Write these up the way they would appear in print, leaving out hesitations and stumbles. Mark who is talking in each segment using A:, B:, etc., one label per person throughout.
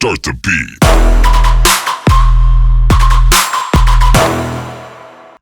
A: Start the beat.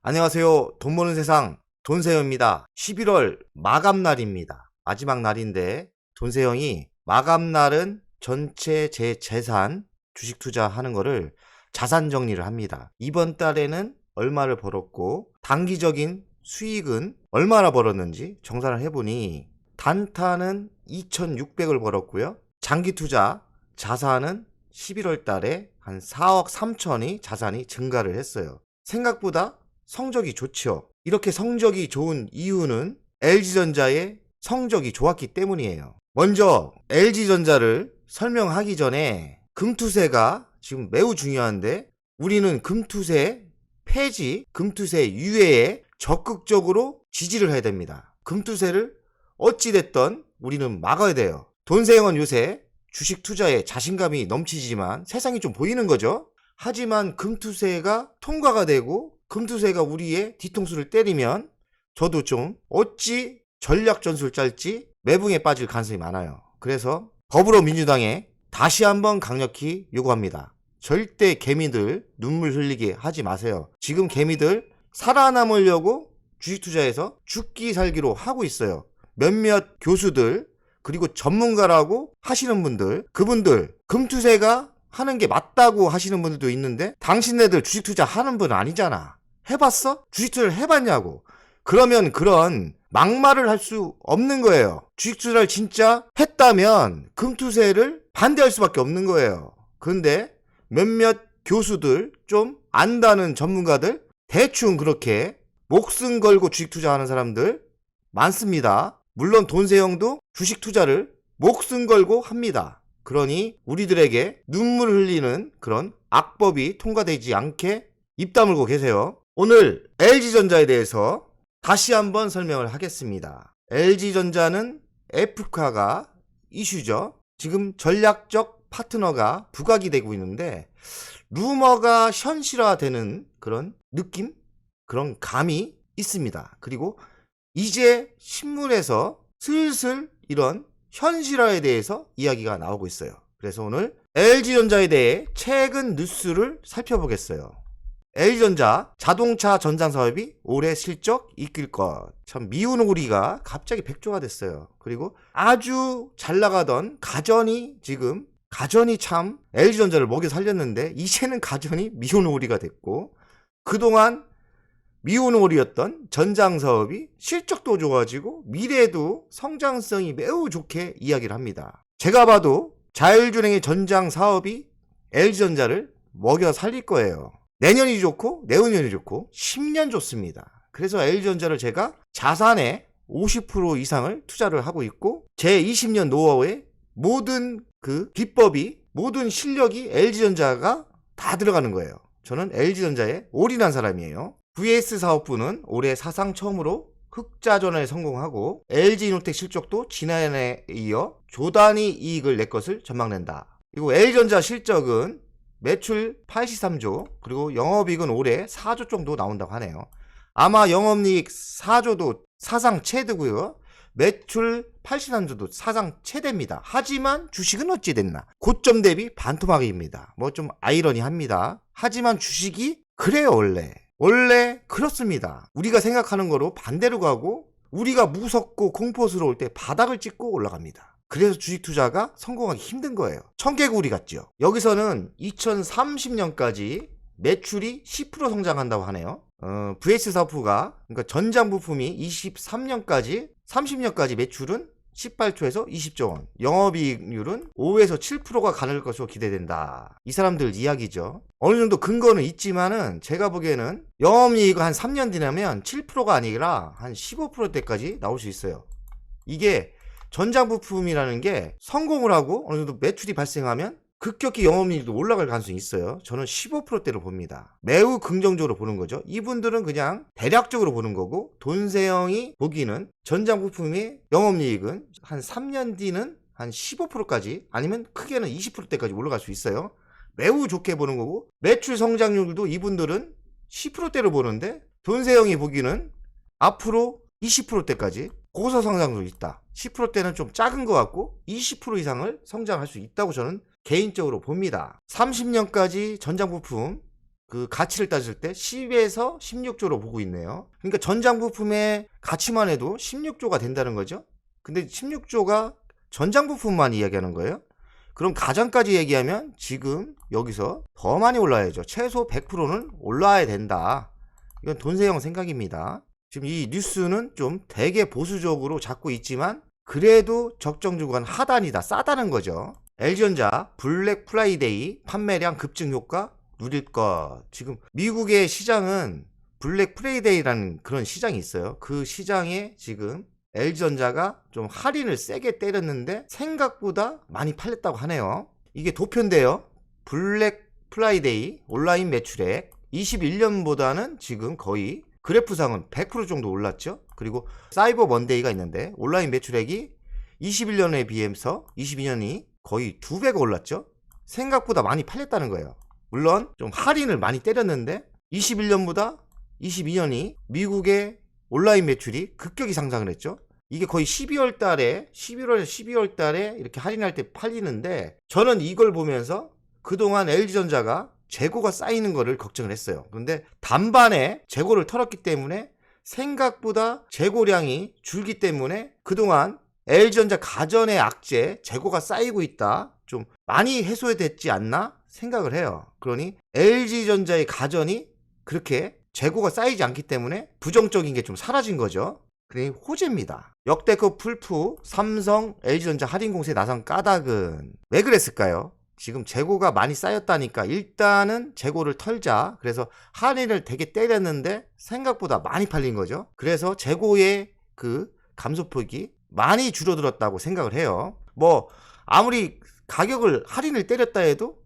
B: 안녕하세요. 돈 버는 세상 돈세영입니다. 11월 마감날입니다. 마지막 날인데 돈세영이 마감날은 전체 제 재산 주식 투자하는 거를 자산 정리를 합니다. 이번 달에는 얼마를 벌었고 단기적인 수익은 얼마나 벌었는지 정산을 해보니 단타는 2,600을 벌었고요. 장기 투자 자산은 11월 달에 한 4억 3천이 자산이 증가를 했어요. 생각보다 성적이 좋죠. 이렇게 성적이 좋은 이유는 LG전자의 성적이 좋았기 때문이에요. 먼저 LG전자를 설명하기 전에 금투세가 지금 매우 중요한데 우리는 금투세 폐지, 금투세 유예에 적극적으로 지지를 해야 됩니다. 금투세를 어찌됐든 우리는 막아야 돼요. 돈세영은 요새 주식 투자에 자신감이 넘치지만 세상이 좀 보이는 거죠. 하지만 금투세가 통과가 되고 금투세가 우리의 뒤통수를 때리면 저도 좀 어찌 전략 전술을 짤지 매붕에 빠질 가능성이 많아요. 그래서 더불어민주당에 다시 한번 강력히 요구합니다. 절대 개미들 눈물 흘리게 하지 마세요. 지금 개미들 살아남으려고 주식 투자에서 죽기 살기로 하고 있어요. 몇몇 교수들 그리고 전문가라고 하시는 분들, 그분들 금투세가 하는 게 맞다고 하시는 분들도 있는데 당신네들 주식 투자 하는 분 아니잖아. 해봤어? 주식 투자를 해봤냐고. 그러면 그런 막말을 할 수 없는 거예요. 주식 투자를 진짜 했다면 금투세를 반대할 수밖에 없는 거예요. 그런데 몇몇 교수들 좀 안다는 전문가들 대충 그렇게 목숨 걸고 주식 투자하는 사람들 많습니다. 물론 돈세영도 주식 투자를 목숨 걸고 합니다. 그러니 우리들에게 눈물 흘리는 그런 악법이 통과되지 않게 입 다물고 계세요. 오늘 LG전자에 대해서 다시 한번 설명을 하겠습니다. LG전자는 F카가 이슈죠. 지금 전략적 파트너가 부각이 되고 있는데 루머가 현실화되는 그런 느낌? 그런 감이 있습니다. 그리고 이제 신문에서 슬슬 이런 현실화에 대해서 이야기가 나오고 있어요. 그래서 오늘 LG전자에 대해 최근 뉴스를 살펴보겠어요. LG전자 자동차 전장 사업이 올해 실적 이끌 것. 참 미운 오리가 갑자기 백조가 됐어요. 그리고 아주 잘 나가던 가전이 지금 참 LG전자를 먹여 살렸는데 이제는 가전이 미운 오리가 됐고 그동안 미운 오리였던 전장 사업이 실적도 좋아지고 미래에도 성장성이 매우 좋게 이야기를 합니다. 제가 봐도 자율주행의 전장 사업이 LG전자를 먹여 살릴 거예요. 내년이 좋고 내후년이 좋고 10년 좋습니다. 그래서 LG전자를 제가 자산의 50% 이상을 투자를 하고 있고 제 20년 노하우에 모든 그 기법이 모든 실력이 LG전자가 다 들어가는 거예요. 저는 LG전자에 올인한 사람이에요. VS 사업부는 올해 사상 처음으로 흑자 전환에 성공하고 LG이노텍 실적도 지난해에 이어 조단위 이익을 낼 것을 전망된다. 그리고 LG전자 실적은 매출 83조 그리고 영업이익은 올해 4조 정도 나온다고 하네요. 아마 영업이익 4조도 사상 최대고요. 매출 83조도 사상 최대입니다. 하지만 주식은 어찌 됐나? 고점 대비 반토막입니다. 뭐 좀 아이러니합니다. 하지만 주식이 그래요 원래 그렇습니다. 우리가 생각하는 거로 반대로 가고 우리가 무섭고 공포스러울 때 바닥을 찍고 올라갑니다. 그래서 주식 투자가 성공하기 힘든 거예요. 청개구리 같죠. 여기서는 2030년까지 매출이 10% 성장한다고 하네요. VS 사업부가 그러니까 전장 부품이 23년까지 30년까지 매출은 18조에서 20조 원, 영업이익률은 5에서 7%가 가능할 것으로 기대된다. 이 사람들 이야기죠. 어느 정도 근거는 있지만은 제가 보기에는 영업이익이 한 3년 뒤라면 7%가 아니라 한 15%대까지 나올 수 있어요. 이게 전장 부품이라는 게 성공을 하고 어느 정도 매출이 발생하면 급격히 영업이익도 올라갈 가능성이 있어요. 저는 15%대로 봅니다. 매우 긍정적으로 보는 거죠. 이분들은 그냥 대략적으로 보는 거고 돈세영이 보기는 전장 부품의 영업이익은 한 3년 뒤는 한 15%까지 아니면 크게는 20%대까지 올라갈 수 있어요. 매우 좋게 보는 거고 매출 성장률도 이분들은 10%대로 보는데 돈세영이 보기는 앞으로 20%대까지 고서 성장률이 있다. 10%대는 좀 작은 것 같고 20% 이상을 성장할 수 있다고 저는 개인적으로 봅니다. 30년까지 전장부품 그 가치를 따질 때 10에서 16조로 보고 있네요. 그러니까 전장부품의 가치만 해도 16조가 된다는 거죠. 근데 16조가 전장부품만 이야기하는 거예요. 그럼 가전까지 얘기하면 지금 여기서 더 많이 올라야죠. 최소 100%는 올라야 된다. 이건 돈세영 생각입니다. 지금 이 뉴스는 좀 되게 보수적으로 잡고 있지만 그래도 적정 주간 하단이다, 싸다는 거죠. LG전자 블랙 프라이데이 판매량 급증 효과 누릴 것. 지금 미국의 시장은 블랙 프라이데이라는 그런 시장이 있어요. 그 시장에 지금 LG전자가 좀 할인을 세게 때렸는데 생각보다 많이 팔렸다고 하네요. 이게 도표인데요. 블랙 프라이데이 온라인 매출액 21년보다는 지금 거의 그래프상은 100% 정도 올랐죠. 그리고 사이버 먼데이가 있는데 온라인 매출액이 21년에 비해서 22년이 거의 2배가 올랐죠. 생각보다 많이 팔렸다는 거예요. 물론 좀 할인을 많이 때렸는데 21년보다 22년이 미국의 온라인 매출이 급격히 상승을 했죠. 이게 거의 12월 달에 12월 달에 이렇게 할인할 때 팔리는데 저는 이걸 보면서 그동안 LG전자가 재고가 쌓이는 거를 걱정을 했어요. 그런데 단반에 재고를 털었기 때문에 생각보다 재고량이 줄기 때문에 그동안 LG전자 가전의 악재 재고가 쌓이고 있다. 좀 많이 해소됐지 않나 생각을 해요. 그러니 LG전자의 가전이 그렇게 재고가 쌓이지 않기 때문에 부정적인 게 좀 사라진 거죠. 그러니 호재입니다. 역대급 풀프 삼성 LG전자 할인 공세 나선 까닭은 왜 그랬을까요? 지금 재고가 많이 쌓였다니까 일단은 재고를 털자. 그래서 할인을 되게 때렸는데 생각보다 많이 팔린 거죠. 그래서 재고의 그 감소폭이 많이 줄어들었다고 생각을 해요. 뭐 아무리 가격을 할인을 때렸다 해도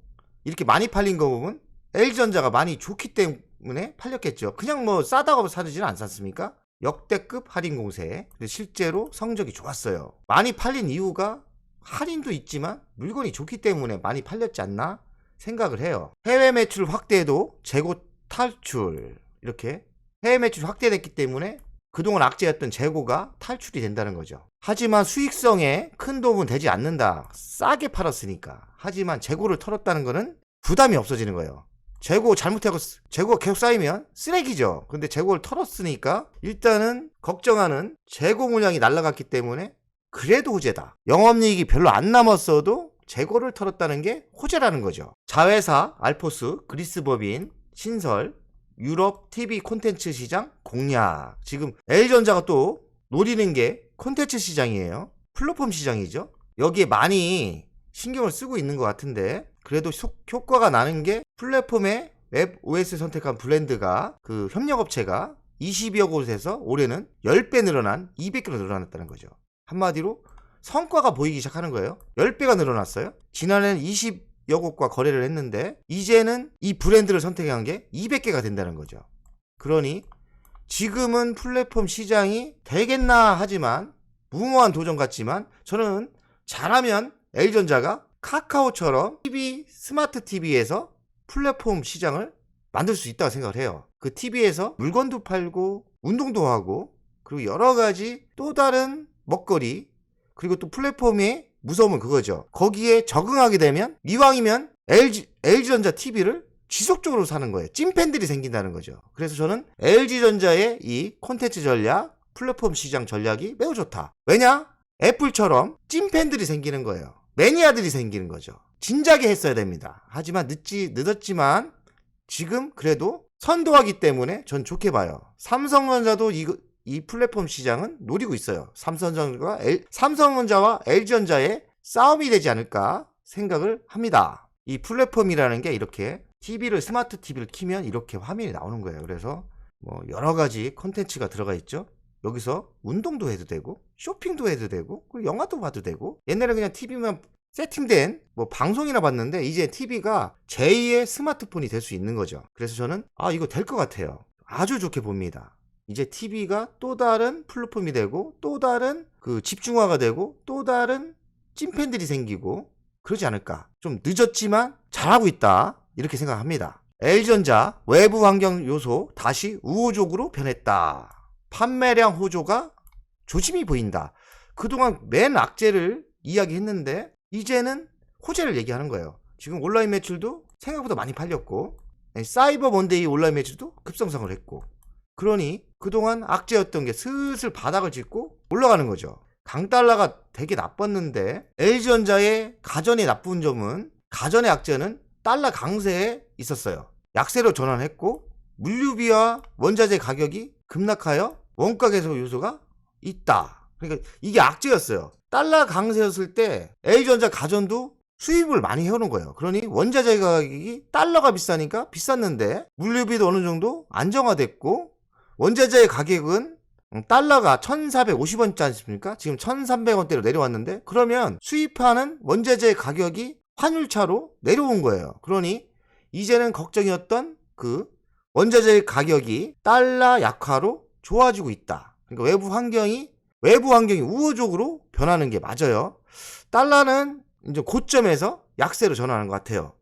B: 이렇게 많이 팔린 거 보면 LG전자가 많이 좋기 때문에 팔렸겠죠. 그냥 뭐 싸다고 사지는 않습니까? 역대급 할인 공세. 실제로 성적이 좋았어요. 많이 팔린 이유가 할인도 있지만 물건이 좋기 때문에 많이 팔렸지 않나 생각을 해요. 해외 매출 확대도 재고 탈출. 이렇게 해외 매출이 확대됐기 때문에 그동안 악재였던 재고가 탈출이 된다는 거죠. 하지만 수익성에 큰 도움은 되지 않는다. 싸게 팔았으니까. 하지만 재고를 털었다는 거는 부담이 없어지는 거예요. 재고 잘못하고 재고가 계속 쌓이면 쓰레기죠. 근데 재고를 털었으니까 일단은 걱정하는 재고 물량이 날아갔기 때문에 그래도 호재다. 영업이익이 별로 안 남았어도 재고를 털었다는 게 호재라는 거죠. 자회사 알포스, 그리스법인, 신설, 유럽 TV 콘텐츠 시장 공략. 지금 LG전자가 또 노리는 게 콘텐츠 시장이에요. 플랫폼 시장이죠. 여기에 많이 신경을 쓰고 있는 것 같은데 그래도 효과가 나는 게 플랫폼에 웹 OS 선택한 브랜드가 그 협력업체가 20여 곳에서 올해는 10배 늘어난 200개로 늘어났다는 거죠. 한마디로 성과가 보이기 시작하는 거예요. 10배가 늘어났어요. 지난해는 20여 곳과 거래를 했는데 이제는 이 브랜드를 선택한 게 200개가 된다는 거죠. 그러니 지금은 플랫폼 시장이 되겠나 하지만 무모한 도전 같지만 저는 잘하면 LG전자가 카카오처럼 TV, 스마트 TV에서 플랫폼 시장을 만들 수 있다고 생각을 해요. 그 TV에서 물건도 팔고 운동도 하고 그리고 여러 가지 또 다른 먹거리 그리고 또 플랫폼의 무서움은 그거죠. 거기에 적응하게 되면 이왕이면 LG전자 TV를 지속적으로 사는 거예요. 찐팬들이 생긴다는 거죠. 그래서 저는 LG전자의 이 콘텐츠 전략, 플랫폼 시장 전략이 매우 좋다. 왜냐? 애플처럼 찐팬들이 생기는 거예요. 매니아들이 생기는 거죠. 진작에 했어야 됩니다. 하지만 늦었지만 지금 그래도 선도하기 때문에 전 좋게 봐요. 삼성전자도 이 플랫폼 시장은 노리고 있어요. 삼성전자와 LG전자의 싸움이 되지 않을까 생각을 합니다. 이 플랫폼이라는 게 이렇게 스마트 TV를 키면 이렇게 화면이 나오는 거예요. 그래서 뭐 여러 가지 콘텐츠가 들어가 있죠. 여기서 운동도 해도 되고 쇼핑도 해도 되고 그리고 영화도 봐도 되고 옛날에 그냥 TV만 세팅된 뭐 방송이나 봤는데 이제 TV가 제2의 스마트폰이 될 수 있는 거죠. 그래서 저는 이거 될 것 같아요. 아주 좋게 봅니다. 이제 TV가 또 다른 플랫폼이 되고 또 다른 그 집중화가 되고 또 다른 찐팬들이 생기고 그러지 않을까. 좀 늦었지만 잘하고 있다 이렇게 생각합니다. LG전자 외부 환경 요소 다시 우호적으로 변했다. 판매량 호조가 조짐이 보인다. 그동안 맨 악재를 이야기했는데 이제는 호재를 얘기하는 거예요. 지금 온라인 매출도 생각보다 많이 팔렸고 사이버 먼데이 온라인 매출도 급성장을 했고, 그러니 그동안 악재였던 게 슬슬 바닥을 짚고 올라가는 거죠. 강달러가 되게 나빴는데 LG전자의 가전의 나쁜 점은, 가전의 악재는 달러 강세에 있었어요. 약세로 전환했고 물류비와 원자재 가격이 급락하여 원가 개선 요소가 있다. 그러니까 이게 악재였어요. 달러 강세였을 때 LG전자 가전도 수입을 많이 해오는 거예요. 그러니 원자재 가격이 달러가 비싸니까 비쌌는데 물류비도 어느 정도 안정화됐고, 원자재의 가격은 달러가 1450원짜리 않습니까? 지금 1300원대로 내려왔는데, 그러면 수입하는 원자재 가격이 환율차로 내려온 거예요. 그러니 이제는 걱정이었던 그 원자재 가격이 달러 약화로 좋아지고 있다. 그러니까 외부 환경이 우호적으로 변하는 게 맞아요. 달러는 이제 고점에서 약세로 전환하는 것 같아요.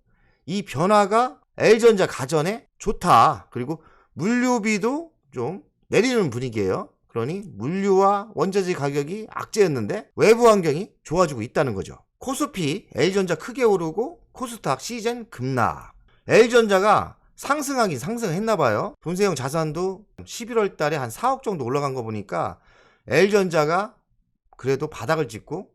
B: 이 변화가 LG전자 가전에 좋다. 그리고 물류비도 좀 내리는 분위기예요. 그러니 물류와 원자재 가격이 악재였는데 외부 환경이 좋아지고 있다는 거죠. 코스피 LG전자 크게 오르고 코스닥 시젠 급락. LG전자가 상승하긴 상승했나봐요. 돈세형 자산도 11월 달에 한 4억 정도 올라간 거 보니까 LG전자가 그래도 바닥을 짚고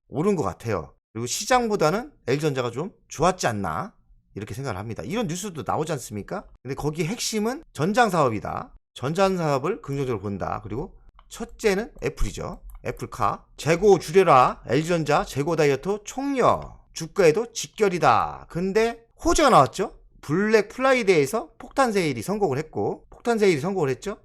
B: 오른 것 같아요. 그리고 시장보다는 LG전자가 좀 좋았지 않나 이렇게 생각을 합니다. 이런 뉴스도 나오지 않습니까? 근데 거기 핵심은 전장사업이다. 전장사업을 긍정적으로 본다. 그리고 첫째는 애플이죠. 애플카. 재고 줄여라. LG전자 재고 다이어트 총력. 주가에도 직결이다. 근데 호재가 나왔죠. 블랙 프라이데이에서 폭탄 세일이 성공을 했죠.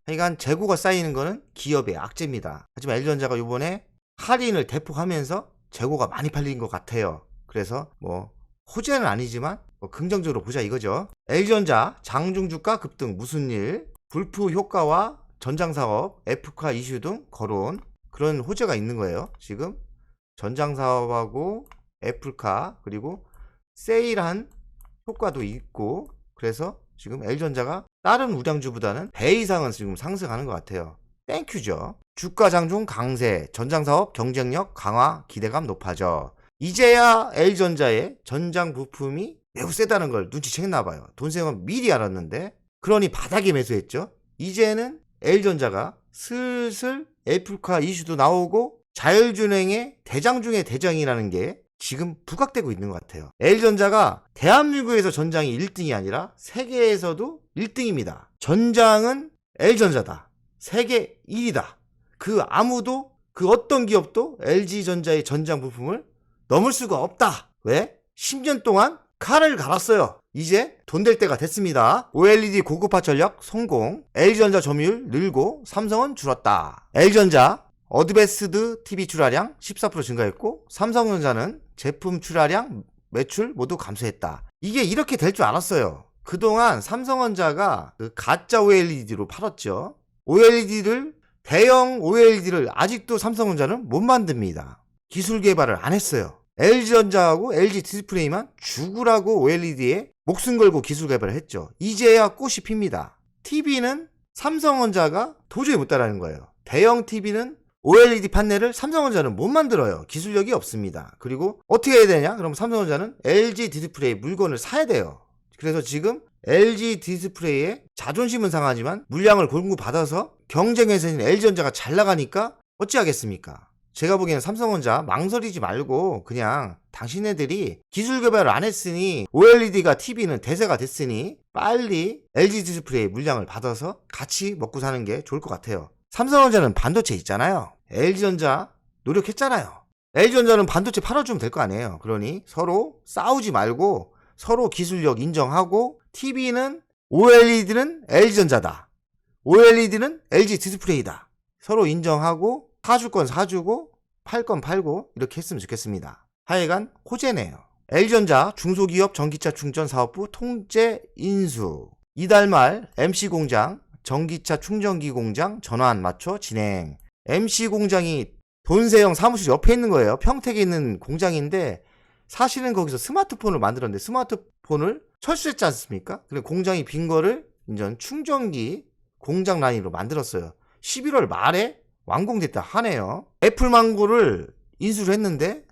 B: 하여간 재고가 쌓이는 거는 기업의 악재입니다. 하지만 LG전자가 이번에 할인을 대폭 하면서 재고가 많이 팔린 것 같아요. 그래서 뭐 호재는 아니지만 긍정적으로 보자 이거죠. LG전자 장중주가 급등 무슨 일? 불프 효과와 전장사업, 애플카 이슈 등 거론, 그런 호재가 있는 거예요. 지금 전장사업하고 애플카 그리고 세일한 효과도 있고, 그래서 지금 LG전자가 다른 우량주보다는 배 이상은 지금 상승하는 것 같아요. 땡큐죠. 주가 장중 강세, 전장사업 경쟁력 강화 기대감 높아져. 이제야 LG전자의 전장 부품이 매우 세다는 걸 눈치챘나 봐요. 돈세형은 미리 알았는데, 그러니 바닥에 매수했죠. 이제는 LG전자가 슬슬 애플카 이슈도 나오고 자율주행의 대장 중의 대장이라는 게 지금 부각되고 있는 것 같아요. LG전자가 대한민국에서 전장이 1등이 아니라 세계에서도 1등입니다. 전장은 LG전자다. 세계 1위다. 그 아무도, 그 어떤 기업도 LG전자의 전장 부품을 넘을 수가 없다. 왜? 10년 동안 칼을 갈았어요. 이제 돈 될 때가 됐습니다. OLED 고급화 전략 성공. LG전자 점유율 늘고 삼성은 줄었다. LG전자 어드밴스드 TV 출하량 14% 증가했고, 삼성전자는 제품 출하량, 매출 모두 감소했다. 이게 이렇게 될 줄 알았어요. 그동안 삼성전자가 그 가짜 OLED로 팔았죠. 대형 OLED를 아직도 삼성전자는 못 만듭니다. 기술 개발을 안 했어요. LG전자하고 LG 디스플레이만 죽으라고 OLED에 목숨 걸고 기술 개발을 했죠. 이제야 꽃이 핍니다. TV는 삼성전자가 도저히 못 따라하는 거예요. 대형 TV는 OLED 판넬을 삼성전자는 못 만들어요. 기술력이 없습니다. 그리고 어떻게 해야 되냐? 그럼 삼성전자는 LG 디스플레이 물건을 사야 돼요. 그래서 지금 LG 디스플레이의 자존심은 상하지만 물량을 공급받아서 경쟁회사인 LG전자가 잘 나가니까 어찌하겠습니까? 제가 보기에는 삼성전자 망설이지 말고 그냥 당신네들이 기술 개발을 안 했으니 OLED가 TV는 대세가 됐으니 빨리 LG 디스플레이 물량을 받아서 같이 먹고 사는 게 좋을 것 같아요. 삼성전자는 반도체 있잖아요. LG전자 노력했잖아요. LG전자는 반도체 팔아주면 될 거 아니에요. 그러니 서로 싸우지 말고 서로 기술력 인정하고, TV는 OLED는 LG전자다. OLED는 LG 디스플레이다. 서로 인정하고 사줄 건 사주고 팔 건 팔고 이렇게 했으면 좋겠습니다. 하여간 호재네요. LG전자 중소기업 전기차 충전 사업부 통째 인수. 이달 말 MC공장 전기차 충전기 공장 전환 맞춰 진행. MC공장이 돈세형 사무실 옆에 있는 거예요. 평택에 있는 공장인데 사실은 거기서 스마트폰을 만들었는데 스마트폰을 철수했지 않습니까? 그래 공장이 빈 거를 이제 충전기 공장 라인으로 만들었어요. 11월 말에 완공됐다 하네요. 애플망고를 인수를 했는데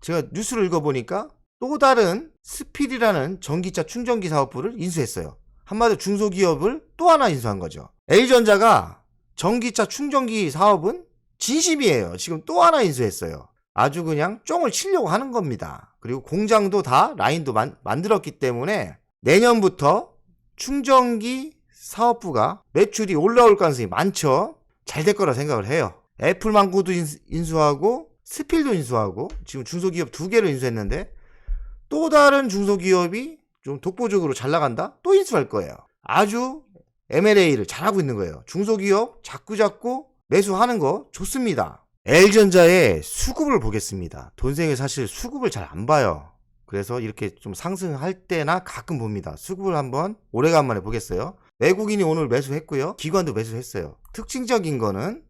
B: 제가 뉴스를 읽어보니까 또 다른 스필이라는 전기차 충전기 사업부를 인수했어요. 한마디로 중소기업을 또 하나 인수한 거죠. L전자가 전기차 충전기 사업은 진심이에요. 지금 또 하나 인수했어요. 아주 그냥 쫑을 치려고 하는 겁니다. 그리고 공장도 다 라인도 만들었기 때문에 내년부터 충전기 사업부가 매출이 올라올 가능성이 많죠. 잘 될 거라 생각을 해요. 애플망고도 인수하고 스필도 인수하고 지금 중소기업 2개를 인수했는데 또 다른 중소기업이 좀 독보적으로 잘 나간다? 또 인수할 거예요. 아주 M&A를 잘하고 있는 거예요. 중소기업 자꾸 매수하는 거 좋습니다. L전자의 수급을 보겠습니다. 돈생이 사실 수급을 잘 안 봐요. 그래서 이렇게 좀 상승할 때나 가끔 봅니다. 수급을 한번 오래간만에 보겠어요. 외국인이 오늘 매수했고요. 기관도 매수했어요. 특징적인 거는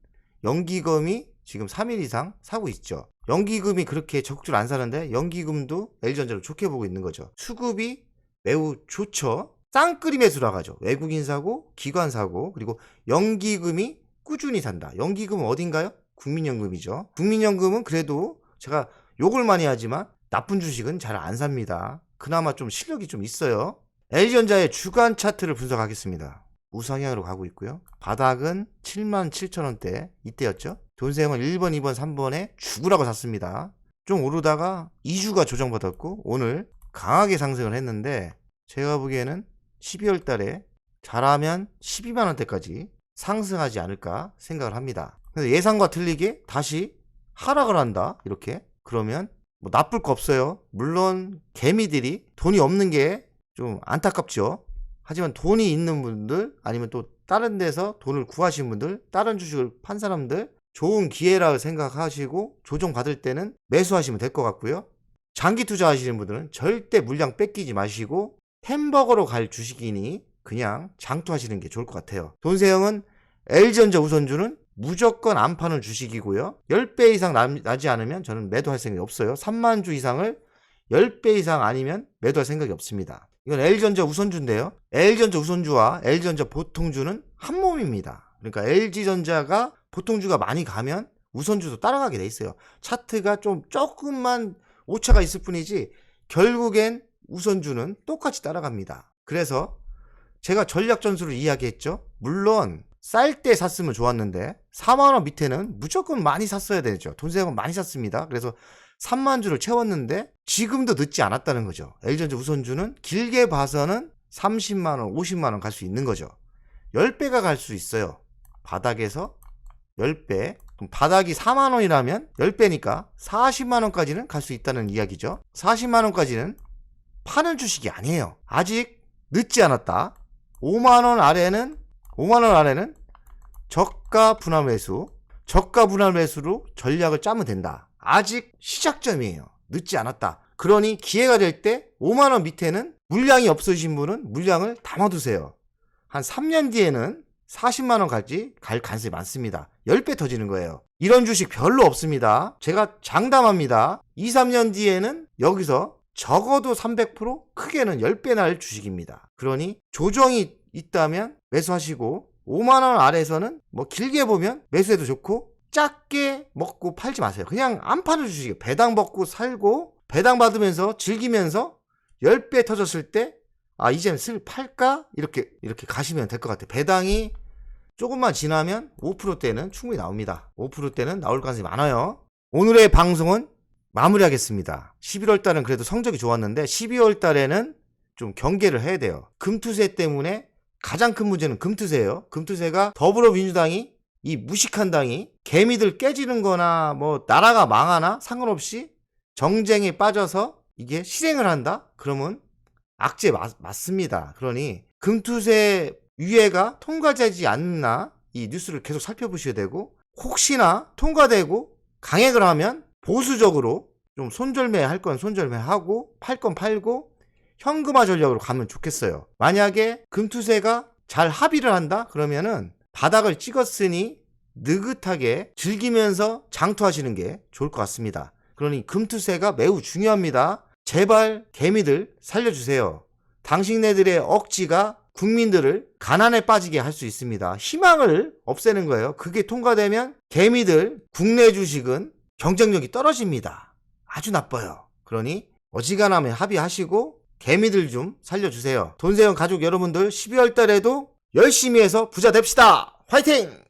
B: 연기금이 지금 3일 이상 사고 있죠. 연기금이 그렇게 적극적으로 안 사는데 연기금도 L전자를 좋게 보고 있는 거죠. 수급이 매우 좋죠. 쌍끌이 매수라고 하죠. 외국인 사고, 기관 사고, 그리고 연기금이 꾸준히 산다. 연기금은 어딘가요? 국민연금이죠. 국민연금은 그래도 제가 욕을 많이 하지만 나쁜 주식은 잘 안 삽니다. 그나마 좀 실력이 좀 있어요. L전자의 주간 차트를 분석하겠습니다. 우상향으로 가고 있고요. 바닥은 77,000원대 이때였죠. 돈세형은 1번, 2번, 3번에 죽으라고 샀습니다. 좀 오르다가 2주가 조정받았고 오늘 강하게 상승을 했는데 제가 보기에는 12월 달에 잘하면 12만원대까지 상승하지 않을까 생각을 합니다. 그래서 예상과 틀리게 다시 하락을 한다 이렇게 그러면 뭐 나쁠 거 없어요. 물론 개미들이 돈이 없는 게 좀 안타깝죠. 하지만 돈이 있는 분들 아니면 또 다른 데서 돈을 구하신 분들 다른 주식을 판 사람들 좋은 기회라고 생각하시고 조정 받을 때는 매수하시면 될 것 같고요. 장기 투자하시는 분들은 절대 물량 뺏기지 마시고 햄버거로 갈 주식이니 그냥 장투하시는 게 좋을 것 같아요. 돈세형은 L전자 우선주는 무조건 안 파는 주식이고요. 10배 이상 나지 않으면 저는 매도할 생각이 없어요. 3만 주 이상을 10배 이상 아니면 매도할 생각이 없습니다. 이건 L전자 우선주인데요. L전자 우선주와 L전자 보통주는 한 몸입니다. 그러니까 LG전자가 보통주가 많이 가면 우선주도 따라가게 돼 있어요. 차트가 조금만 오차가 있을 뿐이지 결국엔 우선주는 똑같이 따라갑니다. 그래서 제가 전략 전술을 이야기했죠. 물론 쌀 때 샀으면 좋았는데 4만원 밑에는 무조건 많이 샀어야 되죠. 돈세형은 많이 샀습니다. 그래서 3만 주를 채웠는데 지금도 늦지 않았다는 거죠. L전자 우선주는 길게 봐서는 30만원, 50만원 갈 수 있는 거죠. 10배가 갈 수 있어요. 바닥에서 10배. 그럼 바닥이 4만원이라면 10배니까 40만원까지는 갈 수 있다는 이야기죠. 40만원까지는 파는 주식이 아니에요. 아직 늦지 않았다. 5만원 아래는 저가 분할 매수, 저가 분할 매수로 전략을 짜면 된다. 아직 시작점이에요. 늦지 않았다. 그러니 기회가 될 때 5만원 밑에는 물량이 없으신 분은 물량을 담아두세요. 한 3년 뒤에는 40만원까지 갈 가능성이 많습니다. 10배 터지는 거예요. 이런 주식 별로 없습니다. 제가 장담합니다. 2, 3년 뒤에는 여기서 적어도 300% 크게는 10배 날 주식입니다. 그러니 조정이 있다면 매수하시고 5만원 아래에서는 뭐 길게 보면 매수해도 좋고 작게 먹고 팔지 마세요. 그냥 안 파는 주식이에요. 배당 받고 살고 배당 받으면서 즐기면서 10배 터졌을 때 이제는 팔까? 이렇게 가시면 될 것 같아요. 배당이 조금만 지나면 5%대는 충분히 나옵니다. 5%대는 나올 가능성이 많아요. 오늘의 방송은 마무리하겠습니다. 11월 달은 그래도 성적이 좋았는데 12월 달에는 좀 경계를 해야 돼요. 금투세 때문에 가장 큰 문제는 금투세예요. 금투세가 더불어민주당이 이 무식한 당이 개미들 깨지는 거나 뭐 나라가 망하나 상관없이 정쟁에 빠져서 이게 실행을 한다? 그러면 악재 맞습니다. 그러니 금투세 유예가 통과되지 않나 이 뉴스를 계속 살펴보셔야 되고 혹시나 통과되고 강행을 하면 보수적으로 좀 손절매 할 건 손절매하고 팔 건 팔고 현금화 전략으로 가면 좋겠어요. 만약에 금투세가 잘 합의를 한다? 그러면은 바닥을 찍었으니 느긋하게 즐기면서 장투하시는 게 좋을 것 같습니다. 그러니 금투세가 매우 중요합니다. 제발 개미들 살려주세요. 당신네들의 억지가 국민들을 가난에 빠지게 할 수 있습니다. 희망을 없애는 거예요. 그게 통과되면 개미들 국내 주식은 경쟁력이 떨어집니다. 아주 나빠요. 그러니 어지간하면 합의하시고 개미들 좀 살려주세요. 돈세형 가족 여러분들 12월 달에도 열심히 해서 부자 됩시다. 화이팅!